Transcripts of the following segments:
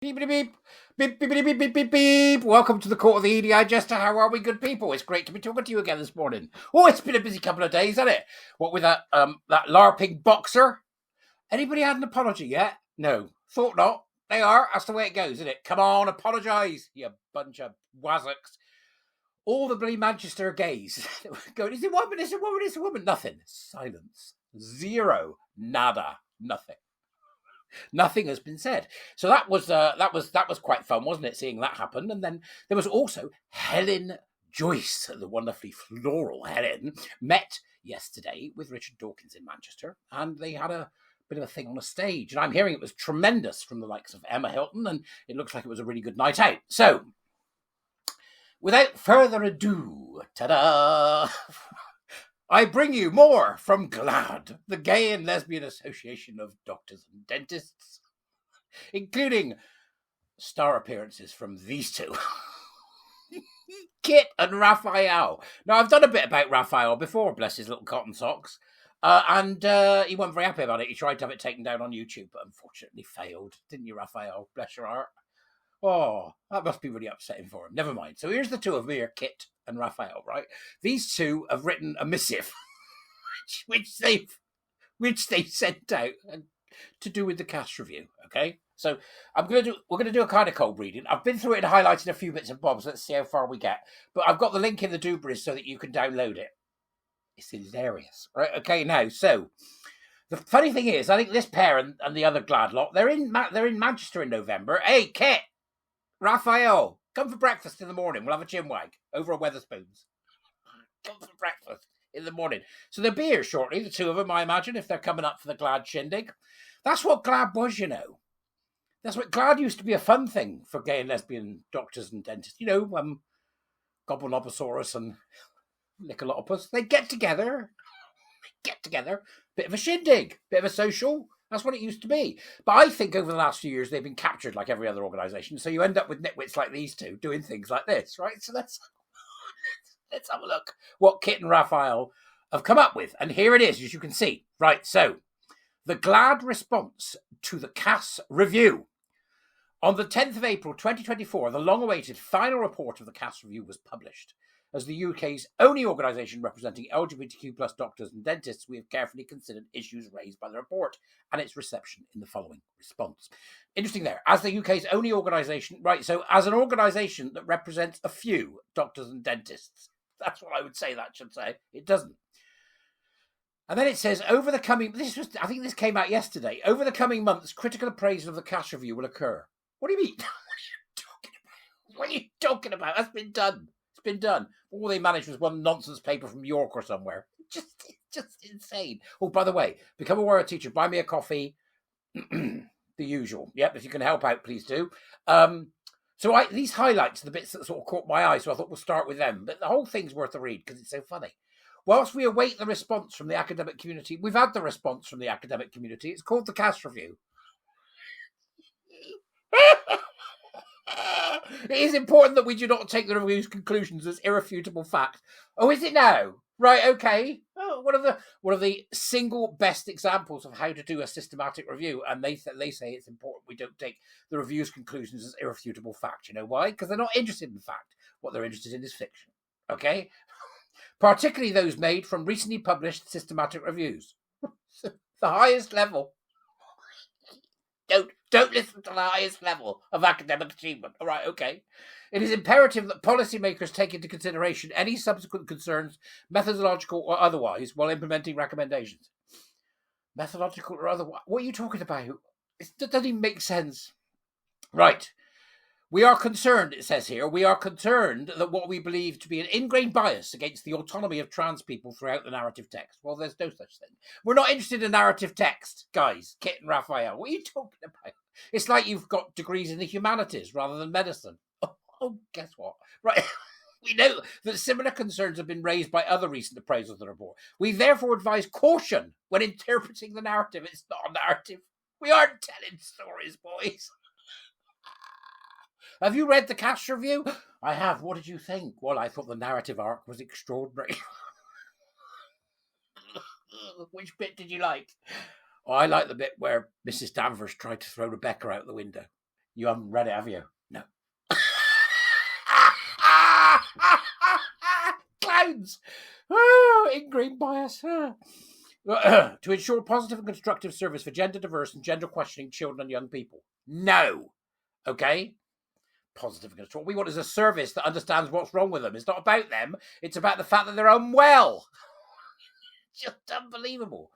Beepity beep. Beep, beepity beep, beep, beep, beep. Welcome to the court of the Edijester. How are we, good people? It's great to be talking to you again this morning. Oh, it's been a busy couple of days, hasn't it? What with that LARPing boxer? Anybody had an apology yet? No. Thought not. They are. That's the way it goes, isn't it? Come on, apologise, you bunch of wazzocks. All the bloody Manchester gays going, is it a woman, is it a woman, is it a woman? Nothing. Silence. Zero. Nada. Nothing. Nothing has been said. So that was quite fun, wasn't it, seeing that happen? And then there was also Helen Joyce, the wonderfully floral Helen, met yesterday with Richard Dawkins in Manchester, and they had a bit of a thing on a stage. And I'm hearing it was tremendous from the likes of Emma Hilton, and it looks like it was a really good night out. So, without further ado, ta-da! I bring you more from GLADD, the Gay and Lesbian Association of Doctors and Dentists, including star appearances from these two, Kit and Raphael. Now, I've done a bit about Raphael before, bless his little cotton socks, and he wasn't very happy about it. He tried to have it taken down on YouTube, but unfortunately failed. Didn't you, Raphael? Bless your heart. Oh, that must be really upsetting for him. Never mind. So here's the two of me, here, Kit and Raphael, right? These two have written a missive, which they sent out to do with the cast review. Okay, so we're gonna do a kind of cold reading. I've been through it and highlighted a few bits and bobs. Let's see how far we get. But I've got the link in the doobries so that you can download it. It's hilarious, right? Okay, now so. The funny thing is, I think this pair and the other GLADD lot, they're in Manchester in November. Hey, Kit, Raphael, come for breakfast in the morning. We'll have a chinwag over at Wetherspoons. Come for breakfast in the morning. So they'll be here shortly, the two of them, I imagine, if they're coming up for the GLADD shindig. That's what GLADD was, you know. That's what GLADD used to be, a fun thing for gay and lesbian doctors and dentists. You know, Gobbleoposaurus and Lickalotopus. They get together, bit of a shindig, bit of a social. That's what it used to be. But I think over the last few years, they've been captured like every other organisation. So you end up with nitwits like these two doing things like this, right? So let's have a look what Kit and Raphael have come up with. And here it is, as you can see. Right, so the GLADD response to the CAS review. On the 10th of April 2024, the long-awaited final report of the CAS review was published. As the UK's only organisation representing LGBTQ plus doctors and dentists, we have carefully considered issues raised by the report and its reception in the following response. Interesting there. As the UK's only organisation, right, so as an organisation that represents a few doctors and dentists, that's what I would say that should say. It doesn't. And then it says, over the coming, I think this came out yesterday, over the coming months, critical appraisal of the CAS review will occur. What do you mean? What are you talking about? That's been done. Been done. All they managed was one nonsense paper from York or somewhere. Just insane. Oh, by the way, become a word teacher. Buy me a coffee. The usual. Yep, if you can help out, please do. So these highlights are the bits that sort of caught my eye, so I thought we'll start with them. But the whole thing's worth a read because it's so funny. Whilst we await the response from the academic community, we've had the response from the academic community. It's called the CAS review. It is important that we do not take the review's conclusions as irrefutable fact. Oh, is it now? Right, okay. Oh, one of the single best examples of how to do a systematic review, and they say it's important we don't take the review's conclusions as irrefutable fact. You know why? Because they're not interested in fact. What they're interested in is fiction. Okay? Particularly those made from recently published systematic reviews. The highest level. Don't listen to the highest level of academic achievement. All right, okay. It is imperative that policymakers take into consideration any subsequent concerns, methodological or otherwise, while implementing recommendations. Methodological or otherwise? What are you talking about? It doesn't even make sense. Right. We are concerned, it says here, we are concerned that what we believe to be an ingrained bias against the autonomy of trans people throughout the narrative text. Well, there's no such thing. We're not interested in narrative text, guys. Kit and Raphael, what are you talking about? It's like you've got degrees in the humanities rather than medicine. Oh, guess what? Right. We know that similar concerns have been raised by other recent appraisals of the report. We therefore advise caution when interpreting the narrative. It's not a narrative. We aren't telling stories, boys. Have you read the CAS review? I have. What did you think? Well, I thought the narrative arc was extraordinary. Which bit did you like? Oh, I like the bit where Mrs. Danvers tried to throw Rebecca out the window. You haven't read it, have you? No. Clowns! Ingrained bias. To ensure positive and constructive service for gender diverse and gender questioning children and young people. No. Okay? Positive and constructive. What we want is a service that understands what's wrong with them. It's not about them. It's about the fact that they're unwell. Just unbelievable.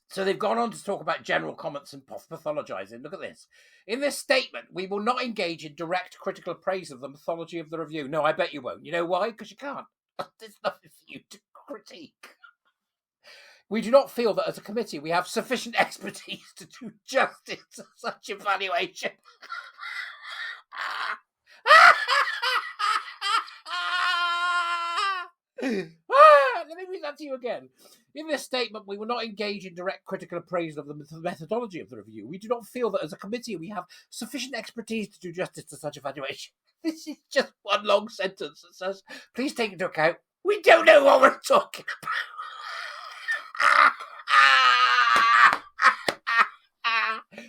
So they've gone on to talk about general comments and pathologizing. Look at this. In this statement, we will not engage in direct critical appraise of the mythology of the review. No, I bet you won't. You know why? Because you can't. There's nothing for you to critique. We do not feel that as a committee we have sufficient expertise to do justice to such evaluation. Let me read that to you again. In this statement, we will not engage in direct critical appraisal of the methodology of the review. We do not feel that as a committee we have sufficient expertise to do justice to such evaluation. This is just one long sentence that says, please take into account, we don't know what we're talking about.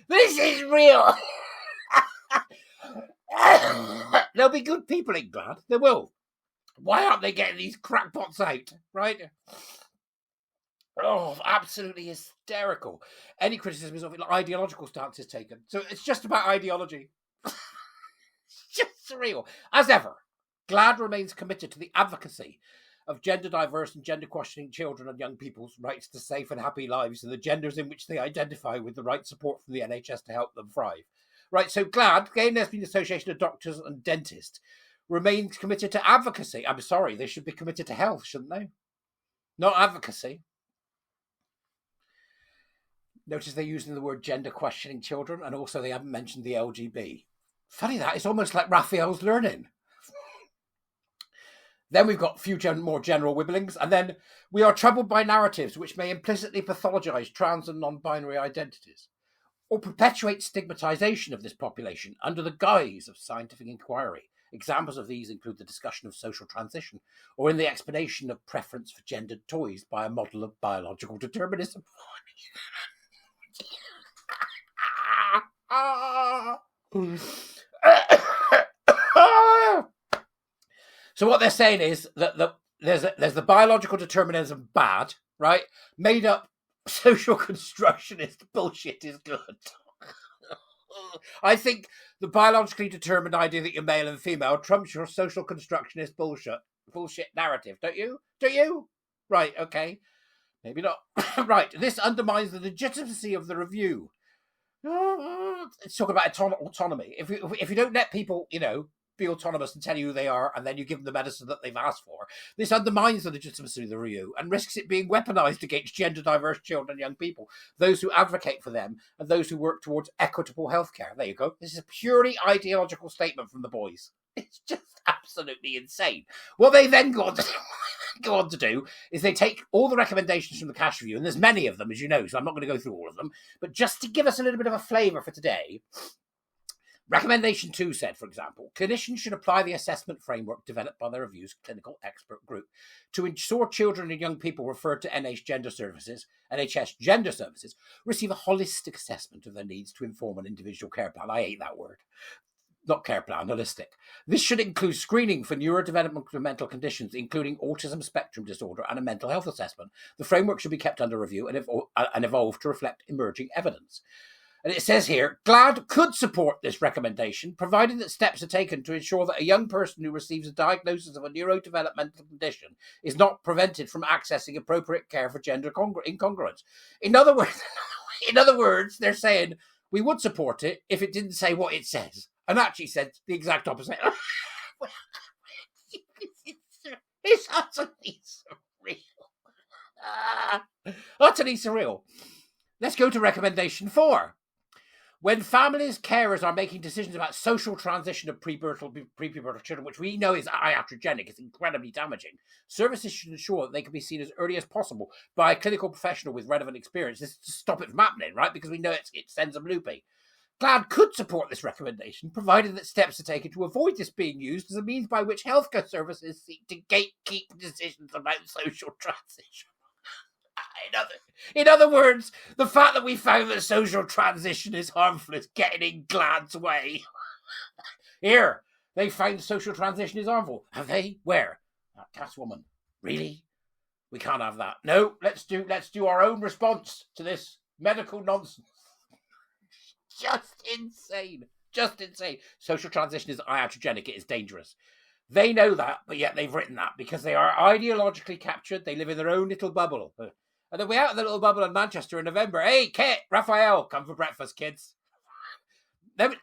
This is real. There'll be good people in GLADD. There will. Why aren't they getting these crackpots out, right? Oh, absolutely hysterical. Any criticism is of ideological stances taken. So it's just about ideology. It's just surreal. As ever, GLADD remains committed to the advocacy of gender diverse and gender questioning children and young people's rights to safe and happy lives and the genders in which they identify with the right support from the NHS to help them thrive. Right, so GLADD, Gay and Lesbian Association of Doctors and Dentists, remains committed to advocacy. I'm sorry, they should be committed to health, shouldn't they? Not advocacy. Notice they're using the word gender questioning children, and also they haven't mentioned the LGB. Funny that, it's almost like Raphael's learning. Then we've got a few more general wibblings, and then we are troubled by narratives which may implicitly pathologise trans and non-binary identities, or perpetuate stigmatisation of this population under the guise of scientific inquiry. Examples of these include the discussion of social transition, or in the explanation of preference for gendered toys by a model of biological determinism. So what they're saying is that there's the biological determinism bad, right? Made up social constructionist bullshit is good. I think the biologically determined idea that you're male and female trumps your social constructionist bullshit narrative, don't you? Do you? Right, okay. Maybe not. Right, this undermines the legitimacy of the review. It's talking about autonomy. If you don't let people, be autonomous and tell you who they are, and then you give them the medicine that they've asked for, this undermines the legitimacy of the review and risks it being weaponized against gender diverse children and young people, those who advocate for them and those who work towards equitable healthcare. There you go. This is a purely ideological statement from the boys. It's just absolutely insane. What they then go on to do is they take all the recommendations from the cash review, and there's many of them, as you know, so I'm not going to go through all of them, but just to give us a little bit of a flavour for today, Recommendation 2 said, for example, clinicians should apply the assessment framework developed by the review's clinical expert group to ensure children and young people referred to NHS Gender Services receive a holistic assessment of their needs to inform an individual care plan. I hate that word. Not care plan, holistic. This should include screening for neurodevelopmental mental conditions, including autism spectrum disorder and a mental health assessment. The framework should be kept under review and evolve to reflect emerging evidence. And it says here, GLADD could support this recommendation, provided that steps are taken to ensure that a young person who receives a diagnosis of a neurodevelopmental condition is not prevented from accessing appropriate care for gender incongruence. In other words, they're saying we would support it if it didn't say what it says, and actually said the exact opposite. It's utterly surreal. Utterly surreal. Let's go to recommendation 4. When families, carers are making decisions about social transition of prepubertal children, which we know is iatrogenic, it's incredibly damaging, services should ensure that they can be seen as early as possible by a clinical professional with relevant experience. This is to stop it from happening, right? Because we know it sends them loopy. GLADD could support this recommendation, provided that steps are taken to avoid this being used as a means by which healthcare services seek to gatekeep decisions about social transition. In other words, the fact that we found that social transition is harmful is getting in GLADD's way. Here, they found social transition is harmful. Have they? Where? That Catwoman. Really? We can't have that. No, let's do our own response to this medical nonsense. Just insane. Just insane. Social transition is iatrogenic. It is dangerous. They know that, but yet they've written that because they are ideologically captured. They live in their own little bubble. And they'll be out of the little bubble in Manchester in November. Hey, Kit, Raphael, come for breakfast, kids. Then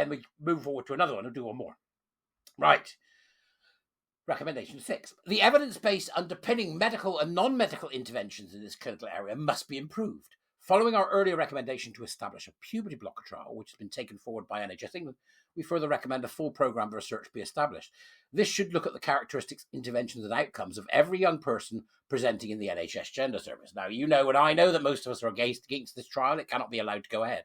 we move forward to another one and do one more. Right. Recommendation 6. The evidence-based underpinning medical and non-medical interventions in this clinical area must be improved. Following our earlier recommendation to establish a puberty blocker trial, which has been taken forward by NHS England, we further recommend a full programme of research be established. This should look at the characteristics, interventions and outcomes of every young person presenting in the NHS Gender Service. Now, you know and I know that most of us are against this trial. It cannot be allowed to go ahead.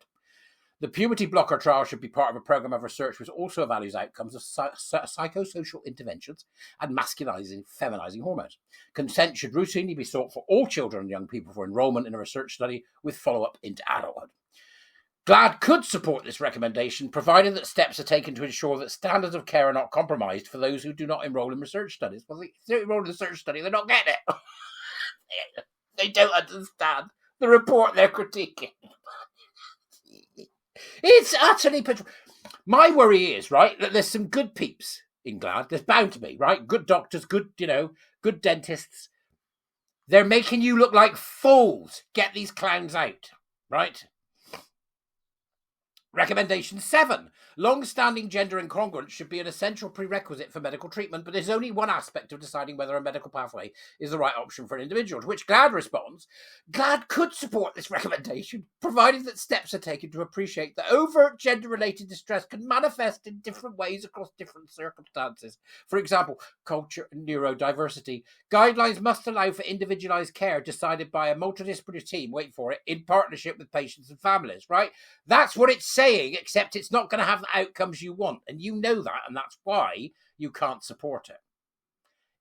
The puberty blocker trial should be part of a programme of research which also evaluates outcomes of psychosocial interventions and masculinizing, feminizing hormones. Consent should routinely be sought for all children and young people for enrolment in a research study with follow-up into adulthood. GLADD could support this recommendation, provided that steps are taken to ensure that standards of care are not compromised for those who do not enrol in research studies. Well, if they enroll in a research study, they're not getting it. They don't understand the report they're critiquing. It's utterly my worry is, right, that there's some good peeps in GLADD. There's bound to be, right? Good doctors, good dentists. They're making you look like fools. Get these clowns out, right? Recommendation 7. Long-standing gender incongruence should be an essential prerequisite for medical treatment, but there's only one aspect of deciding whether a medical pathway is the right option for an individual, to which GLADD responds, GLADD could support this recommendation, provided that steps are taken to appreciate that overt gender-related distress can manifest in different ways across different circumstances. For example, culture and neurodiversity. Guidelines must allow for individualized care decided by a multidisciplinary team, wait for it, in partnership with patients and families, right? That's what it's saying, except it's not going to have the outcomes you want, and you know that, and that's why you can't support it.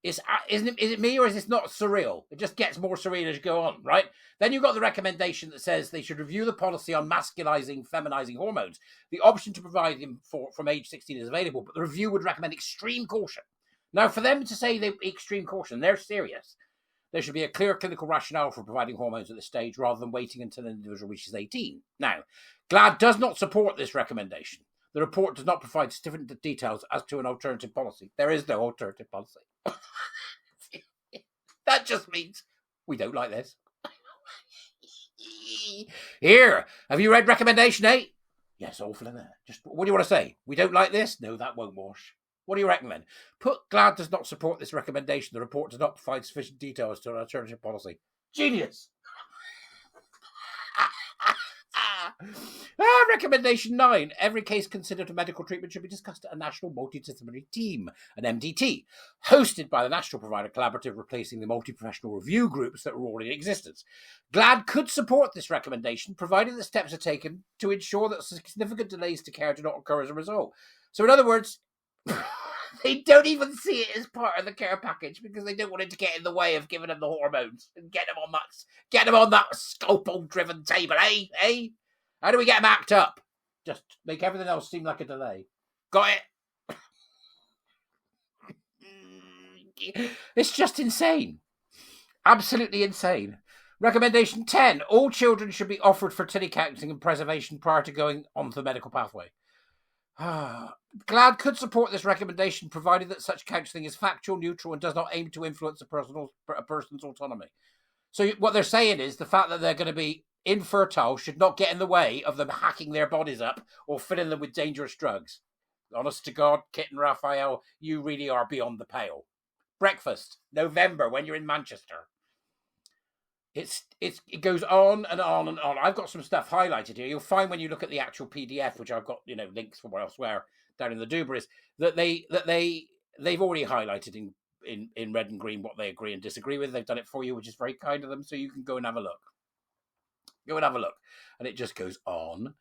Is it me, or is this not surreal? It just gets more surreal as you go on, right? Then you've got the recommendation that says they should review the policy on masculizing, feminizing hormones. The option to provide them from age 16 is available, but the review would recommend extreme caution. Now, for them to say they extreme caution, they're serious. There should be a clear clinical rationale for providing hormones at this stage rather than waiting until an individual reaches 18. Now, GLADD does not support this recommendation. The report does not provide sufficient details as to an alternative policy. There is no alternative policy. That just means we don't like this. Here, have you read recommendation 8? Yes, awful in there. Just what do you want to say? We don't like this? No, that won't wash. What do you recommend? GLADD does not support this recommendation. The report does not provide sufficient details to an alternative policy. Genius. Recommendation 9. Every case considered for medical treatment should be discussed at a national multidisciplinary team, an MDT, hosted by the National Provider Collaborative, replacing the multi-professional review groups that were already in existence. GLADD could support this recommendation, provided that steps are taken to ensure that significant delays to care do not occur as a result. So in other words, they don't even see it as part of the care package because they don't want it to get in the way of giving them the hormones and get them on that scalpel-driven table, eh? How do we get them act up? Just make everything else seem like a delay. Got it? It's just insane. Absolutely insane. Recommendation 10. All children should be offered fertility counselling and preservation prior to going on the medical pathway. GLADD could support this recommendation, provided that such counselling is factual, neutral, and does not aim to influence a person's autonomy. So what they're saying is the fact that they're going to be infertile should not get in the way of them hacking their bodies up or filling them with dangerous drugs. Honest to God, Kit and Raphael, you really are beyond the pale. Breakfast, November, when you're in Manchester. It goes on and on and on. I've got some stuff highlighted here. You'll find when you look at the actual PDF, which I've got, links from elsewhere down in the Dubras, that they've already highlighted in red and green what they agree and disagree with. They've done it for you, which is very kind of them. So you can go and have a look. And it just goes on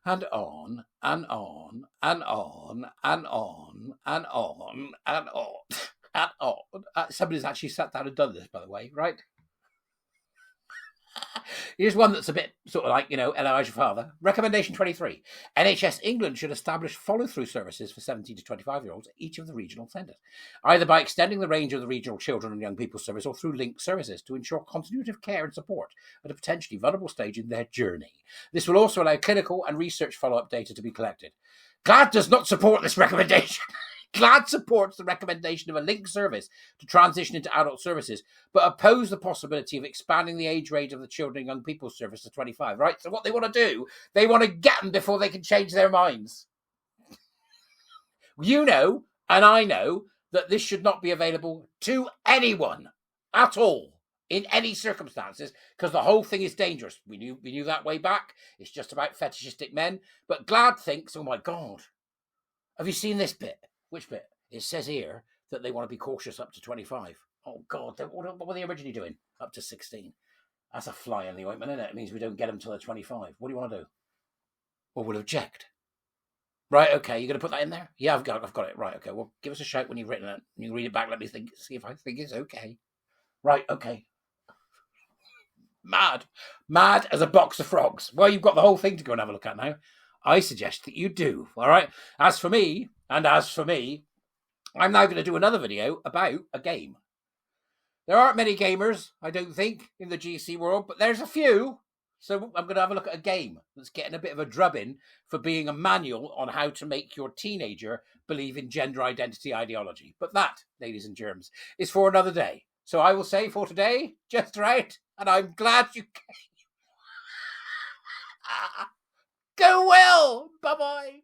and on and on and on and on and on and on and on. Somebody's actually sat down and done this, by the way, right? Here's one that's a bit sort of like, Elijah Father. Recommendation 23. NHS England should establish follow-through services for 17 to 25-year-olds at each of the regional centres, either by extending the range of the regional children and young people service or through linked services to ensure continuity of care and support at a potentially vulnerable stage in their journey. This will also allow clinical and research follow-up data to be collected. GLADD does not support this recommendation. GLADD supports the recommendation of a linked service to transition into adult services, but oppose the possibility of expanding the age range of the children and young people service to 25, right? So what they want to do, they want to get them before they can change their minds. You know, and I know, that this should not be available to anyone at all in any circumstances, because the whole thing is dangerous. We knew that way back. It's just about fetishistic men. But GLADD thinks, oh my God, have you seen this bit? Which bit? It says here that they want to be cautious up to 25. Oh, God. What were they originally doing? Up to 16. That's a fly in the ointment, isn't it? It means we don't get them until they're 25. What do you want to do? Well, we'll object. Right, okay. You're going to put that in there? Yeah, I've got it. Right, okay. Well, give us a shout when you've written it. You can read it back. Let me see if I think it's okay. Right, okay. Mad as a box of frogs. Well, you've got the whole thing to go and have a look at now. I suggest that you do, all right? As for me, I'm now going to do another video about a game. There aren't many gamers, I don't think, in the GC world, but there's a few. So I'm going to have a look at a game that's getting a bit of a drubbing for being a manual on how to make your teenager believe in gender identity ideology. But that, ladies and germs, is for another day. So I will say for today, just right, and I'm glad you came. Go well. Bye-bye.